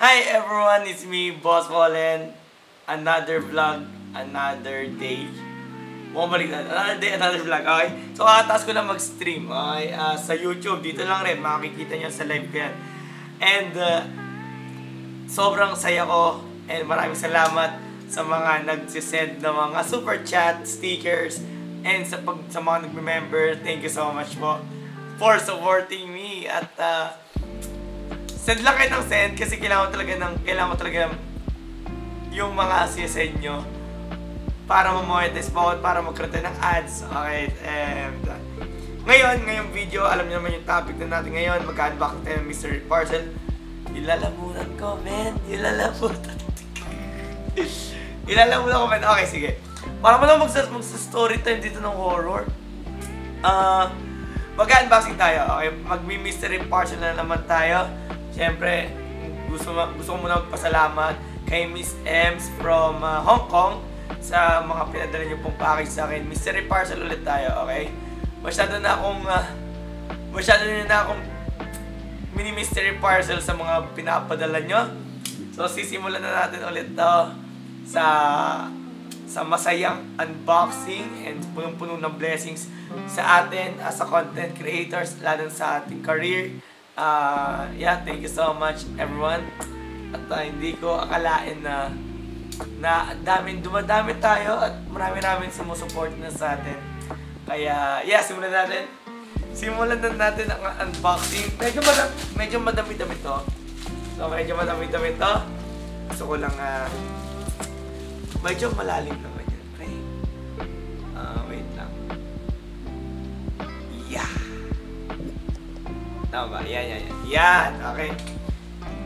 Hi everyone, it's me, Boss Wallen. Another vlog, another day. Bumalik na. Another day, another vlog, okay? So, kakataas ko lang mag-stream, okay? Sa YouTube, dito lang rin, makikita nyo sa live ko yan. And, sobrang saya ko, and maraming salamat sa mga nagsisend na mga super chat, stickers, and sa mga nagme-member. Thank you so much po for supporting me. At, send lang kayo ng send kasi kailangan ko talaga yung mga send nyo para ma-monetize po at para magkaroon ng ads. Okay, and ngayong video, alam niyo naman yung topic na natin ngayon, mag-unbox tayo ng mystery parcel. Ilalamunan ko, men. Ilalamunan ko, men. Okay, sige. Para mo lang mag-story time dito ng horror. Mag-unboxing tayo. Okay, mag-mystery parcel na naman tayo. Siyempre, gusto ko muna magpasalamat kay Miss Ems from Hong Kong sa mga pinadala niyo pong package sa akin. Mystery parcel ulit tayo, okay? Masyado na akong mini-mystery parcel sa mga pinapadala nyo. So, sisimulan na natin ulit to sa masayang unboxing and punong-puno ng blessings sa atin as a content creators, lalo sa ating career. Yeah, thank you so much everyone. At hindi ko akalain na dumadami tayo at marami sumusuport na sa atin. Kaya, yeah, simulan na natin ang unboxing. Medyo madami-dami to. So, medyo madami-dami to. Gusto ko lang, medyo malalim naman yan. Okay? Wait lang. Yeah. Tama ba? Yan. Yan, okay.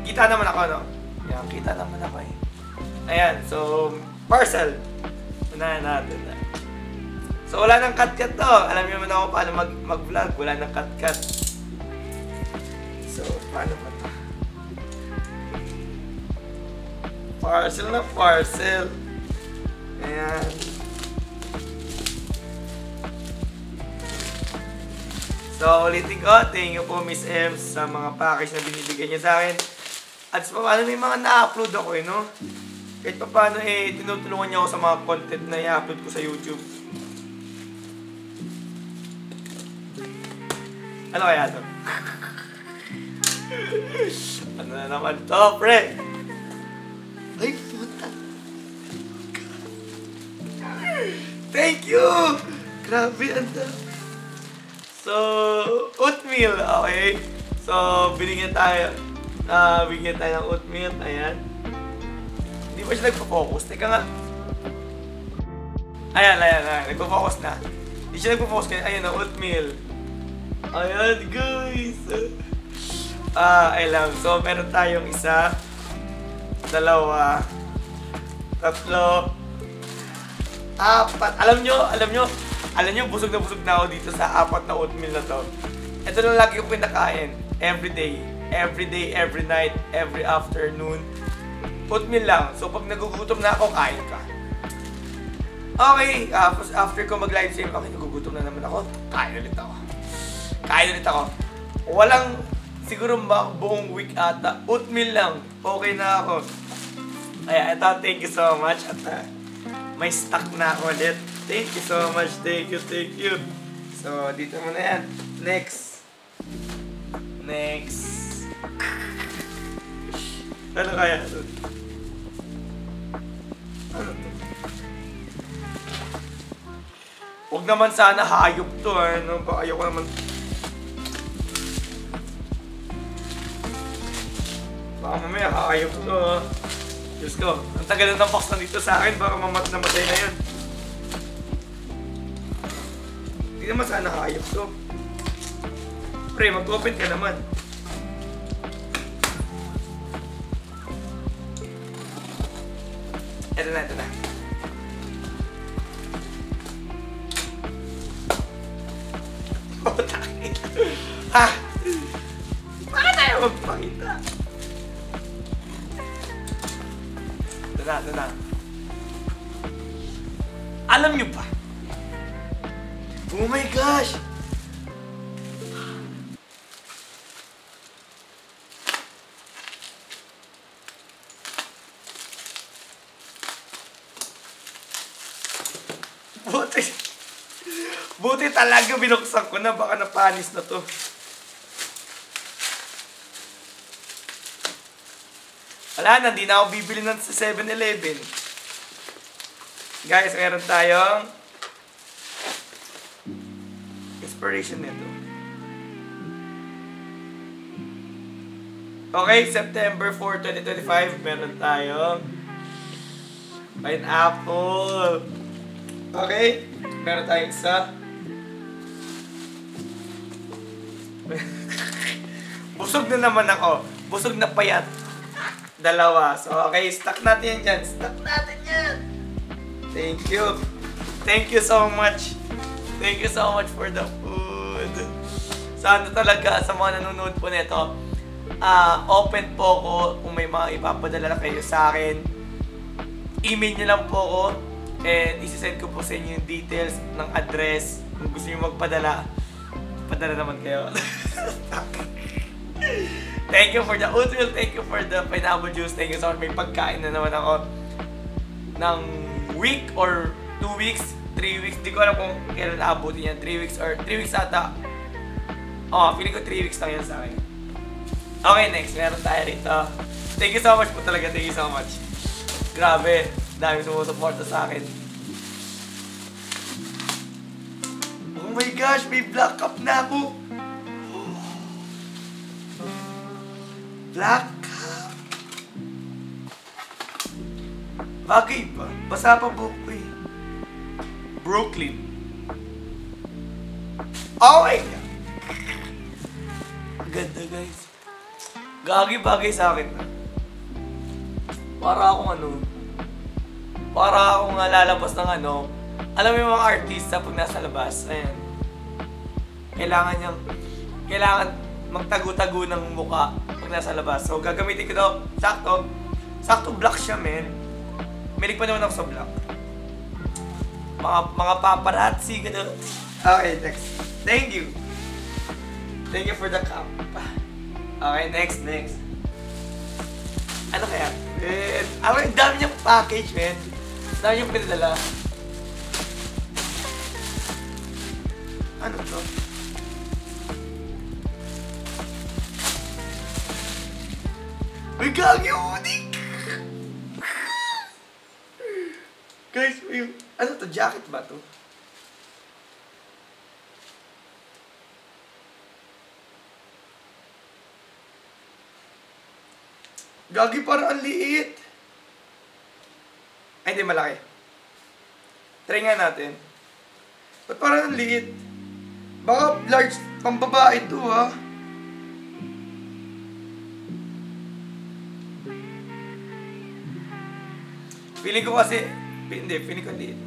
Kita naman ako, no? Yan, kita naman ako eh. Ayan, so, parcel. Unahan natin. So, wala nang cut-cut to. Alam niyo naman ako paano mag-vlog. Wala nang cut-cut. So, paano ba ito? Parcel na parcel. Ayan. So, ulitin ko. Thank you po, Miss Ems, sa mga package na binibigyan niya sa akin. At sa paano may mga na-upload ako eh, no? Kahit pa paano eh, tinutulungan niya ako sa mga content na i-upload ko sa YouTube. Ano kaya ito? Ano na naman to, pre? Ay, puta. Thank you! Grabe, anda. So, oatmeal, okay? So, bigyan tayo ng oatmeal. Ayan. Hindi pa siya nagpo-focus. Teka nga. Ayan. Nagpo-focus na. Hindi siya nagpo-focus kaya. Ayan, oatmeal. Ayan, guys. Ayan. So, meron tayong isa, dalawa, tatlo, apat. Alam nyo, busog na ako dito sa apat na oatmeal na to. Ito lang lagi ko pinakain. Every day, every night, every afternoon. Oatmeal lang. So, pag nagugutom na ako, kain ka. Okay, after ko mag-live stream, okay, nagugutom na naman ako. Kain ulit ako. Walang, siguro buong week ata. Oatmeal lang. Okay na ako. Kaya, ito, thank you so much. At may stock na ako ulit. Thank you so much. Thank you. So, dito muna yan. Next. Ano kaya ito? Ano to? Huwag naman sana hayop to. Ano ba? Ayoko naman. Baka mamaya hayop to. Diyos ko. Ang tagal ng box na dito sa akin. Baka namatay na yun. Hindi naman sana hayop to. Pre, mag-open ka naman. Ito na. Oh, takit. Ha? Bakit tayo magpakita? Ito na. Alam nyo ba? Oh my gosh! Buti talaga binuksan ko na. Baka napanis na to. Wala na, hindi na ako bibili ng sa 7-Eleven. Guys, meron tayong expiration nito. Okay, September 4, 2025, meron tayong pineapple. Okay, meron tayong isa. Busog na naman ako. Busog na payat. Dalawa. So, okay, stock natin yan dyan. Stock natin yan. Thank you. Thank you so much. Thank you so much for the food. Sana talaga sa mga nanonood po nito, open po ako kung may mga ipapadala na kayo sa akin. Email nyo lang po ako and isi-send ko po sa inyo yung details ng address. Kung gusto nyo magpadala, padala naman kayo. Thank you for the oatmeal, thank you for the pineapple juice, thank you so much. May pagkain na naman ako ng week or 2 weeks, 3 weeks. Di ko alam kung kailan naabutin yan. 3 weeks or 3 weeks ata. Feeling ko 3 weeks lang yan sa akin. Okay, next. Meron tayo rito. Thank you so much po talaga. Thank you so much. Grabe. Dami sumusuporta sa akin. Oh my gosh, may black cup na ako. Black cup. Bagay ba? Basa pa buhok ko eh. Brooklyn. Oh my God. Ganda guys. Gagi bagay sa akin na. Para akong lalabas ng ano. Alam mo yung mga artista pag nasa labas. Ayan. Kailangan magtago-tago ng mukha pag nasa labas. So gagamitin ko daw. Sakto black siya, men. Milig pa naman ako sa black. Mga paparazzi, gano'n. Okay, next. Thank you. Thank you for the cup. Okay, next. Ano kaya? Ang dami niyang package, man. Ang dami niyang pinadala. Ano to? May gagi unik! Guys, ano to? Jacket ba to? Gagi, parang ang liit. Ay, hindi, malaki. Try nga natin. Ba't parang ang liit? Baka large, pambabae to, ha? Feeling ko kasi, hindi, feeling ko liit.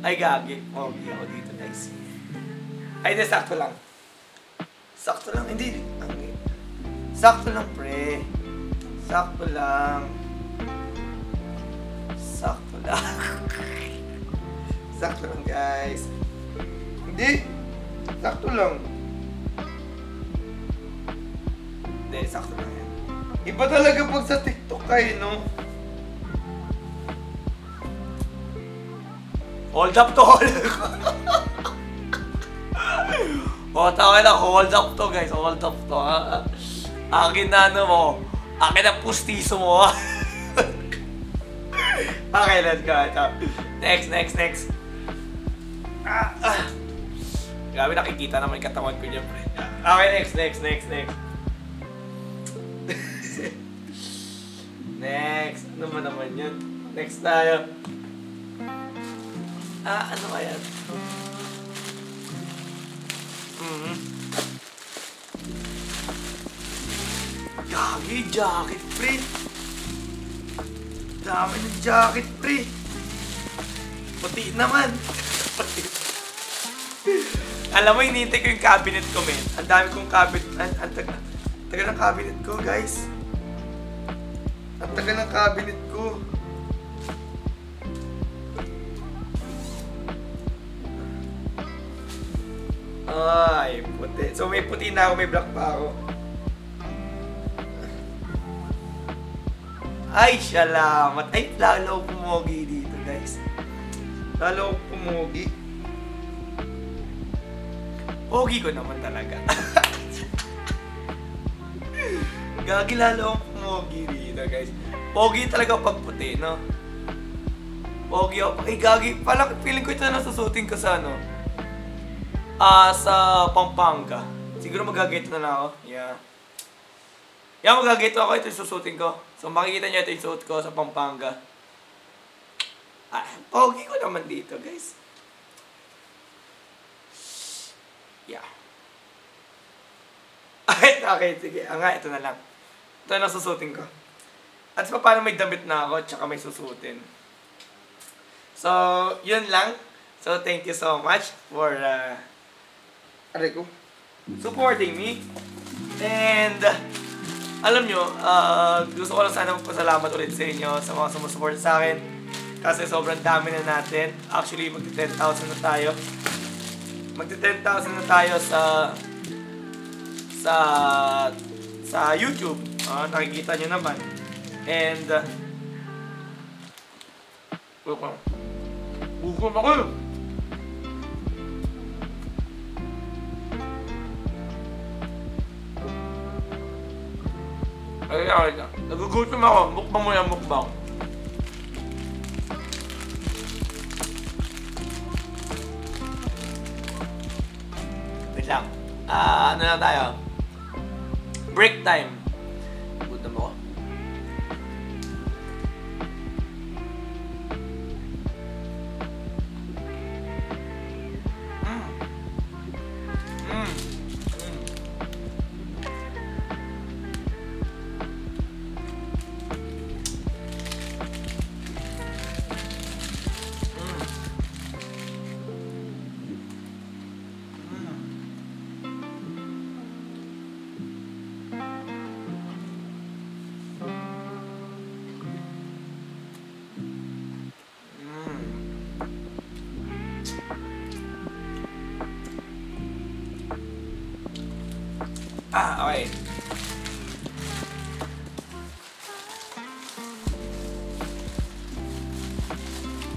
Ay, gagi. Okay ako dito, guys. Ay, hindi, sakto lang. Sakto lang, hindi. Sakto lang, pre. Sakto lang. Sakto lang. Sakto lang, guys. Hindi. Sakto lang. Hindi, sakto lang yan. Iba talaga pag sa TikTok kayo, no? Hold up to, hold up. Tawa na, hold up to guys, hold up to ha. Akin na ano mo, akin na pustiso mo ha. Okay, let's go. Next. Grabe, nakikita naman yung katawan ko niya, pre. Okay, next. Next, ano man naman yun? Next tayo. Ano kaya? Gagi, jacket, pre. Dami ng jacket, pre. Puti naman. Alam mo, hinihintay ko yung cabinet ko, men. Ang dami kong cabinet. Ang tagal ng cabinet ko, guys. Ang tagal ng cabinet ko. Ay, puti. So may puti na ako, may black pa ako. Ay, salamat. Ay, lalo akong pumogi dito, guys. Lalo akong pumogi. Pogi ko naman talaga. Gagi, lalo akong pumogi dito, guys. Pogi talaga pag puti, no? Pogi ako. Ay, gagi. Parang feeling ko ito na susutin ko sa, ano? Sa Pampanga. Siguro magagito na lang ako. Yeah. Yan, magagito ako. Ito yung susutin ko. So, makikita nyo ito yung suot ko sa Pampanga. Pogi ko naman dito, guys. Yeah. Okay, sige. Ito na lang. Ito na susutin ko. At paano may damit na ako, tsaka may susutin. So, yun lang. So, thank you so much for supporting me. And alam nyo, gusto ko lang sana magpasalamat ulit sa inyo sa mga sumusupport sa akin. Kasi sobrang dami na natin. Actually, magti-10,000 na tayo. Magti-10,000 na tayo sa YouTube. Nakikita nyo naman. And gutom ako. Ay, nagugutom ako. Mukbang mo yan, mukbang. Wait lang. Ano na tayo? Break time. Gutom ako. Okay.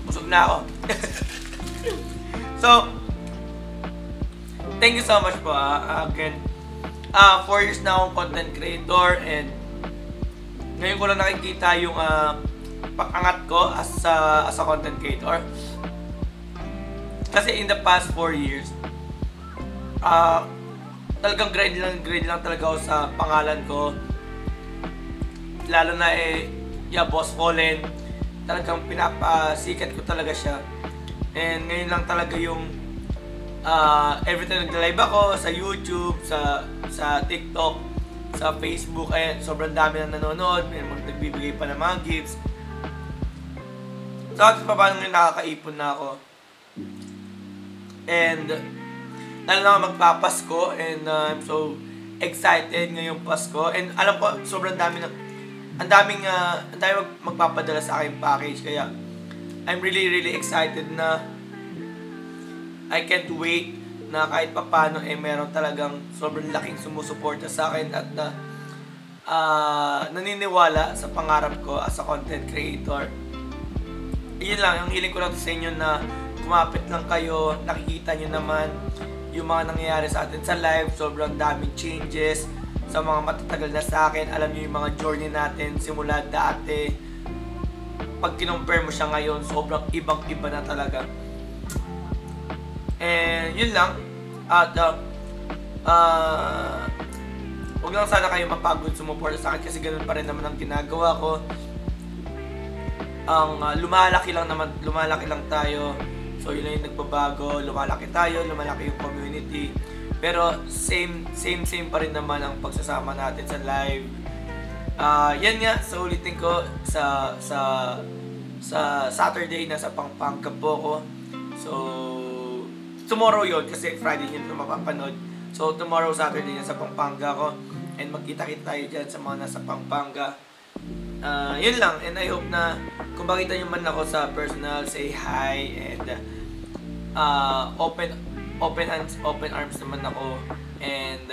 Busog na ako. So, thank you so much po again. 4 years na akong content creator and ngayon ko lang nakikita yung pag-angat ko as a content creator. Kasi in the past 4 years, talagang grade lang talaga ako sa pangalan ko. Lalo na Boss Fallen. Talagang pinapasikat ko talaga siya. And ngayon lang talaga yung every time nag-live ako sa YouTube, sa TikTok, sa Facebook, sobrang dami na nanonood, may nagbibigay pa ng mga gifts. So, at paano ngayon nakakaipon na ako. And lalo na magpapasko and I'm so excited ngayong Pasko. And alam ko, sobrang dami ang daming magpapadala sa akin package. Kaya, I'm really excited na I can't wait na kahit papano meron talagang sobrang laking sumusuporta sa akin at naniniwala sa pangarap ko as a content creator. Yun lang, yung hiling ko lang sa inyo na kumapit lang kayo, nakikita nyo naman yung mga nangyayari sa atin sa live, sobrang daming changes sa mga matatagal na sa akin. Alam niyo yung mga journey natin simula dati. Pag kinumpare mo siya ngayon, sobrang ibang-iba na talaga. And yun lang. At huwag lang sana kayo mapagod sumuporta sa akin kasi ganun pa rin naman ang ginagawa ko. Lumalaki lang tayo. So yun lang yung nagbabago, lumalaki tayo, lumalaki yung community. Pero same pa rin naman ang pagsasama natin sa live. Yan nga, so ulitin ko sa Saturday nasa Pampanga po ako. So tomorrow yon kasi Friday yun mapapanood. So tomorrow Saturday nasa Pampanga ako and magkita-kita tayo dyan sa mga nasa Pampanga. Yun lang, and I hope na kung makita nyo man ako sa personal, say hi and open hands, open arms naman ako and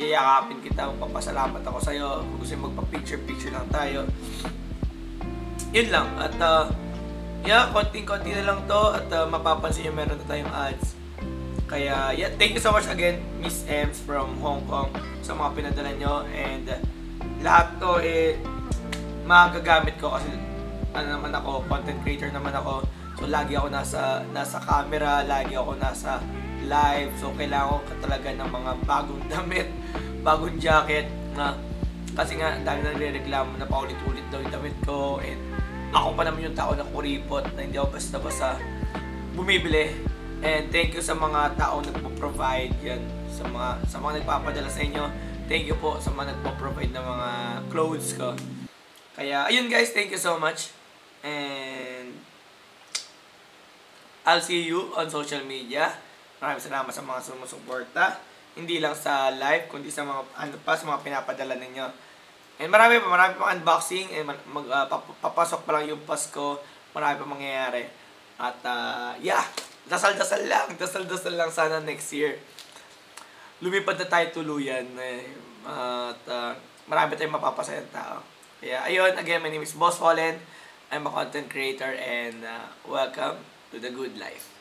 yayakapin kita, magpapasalamat ako sa'yo kung gusto magpa-picture lang tayo. yun lang. At yeah, konting-konti na lang to at mapapansin nyo meron na tayong ads. Kaya yeah, thank you so much again Miss Ems from Hong Kong sa mga pinadala nyo, and lahat to magagamit ko kasi ano naman ako, content creator naman ako. So lagi ako nasa camera, lagi ako nasa live. So kailangan ko talaga ng mga bagong damit, bagong jacket na kasi nga dami na nire-reklamo na paulit-ulit daw yung damit ko, and ako pa naman yung tao na kuripot na hindi ako basta-basta bumibili. And thank you sa mga taong nagpo-provide yan, sa mga nagpapadala sa inyo. Thank you po sa mga nagpo-provide ng mga clothes ko. Kaya ayun guys, thank you so much. And I'll see you on social media. Maraming salamat sa mga sumusuporta. Hindi lang sa live, kundi sa mga sa mga pinapadala ninyo. And marami pa unboxing, and papasok pa lang yung Pasko. Marami pa mangyayari. At yeah, dasal-dasal lang sana next year lumipad na tayo tuluyan, at marami tayong mapapasayang tao. Kaya ayun, again, my name is Boss Fallen. I'm a content creator, and welcome to the good life.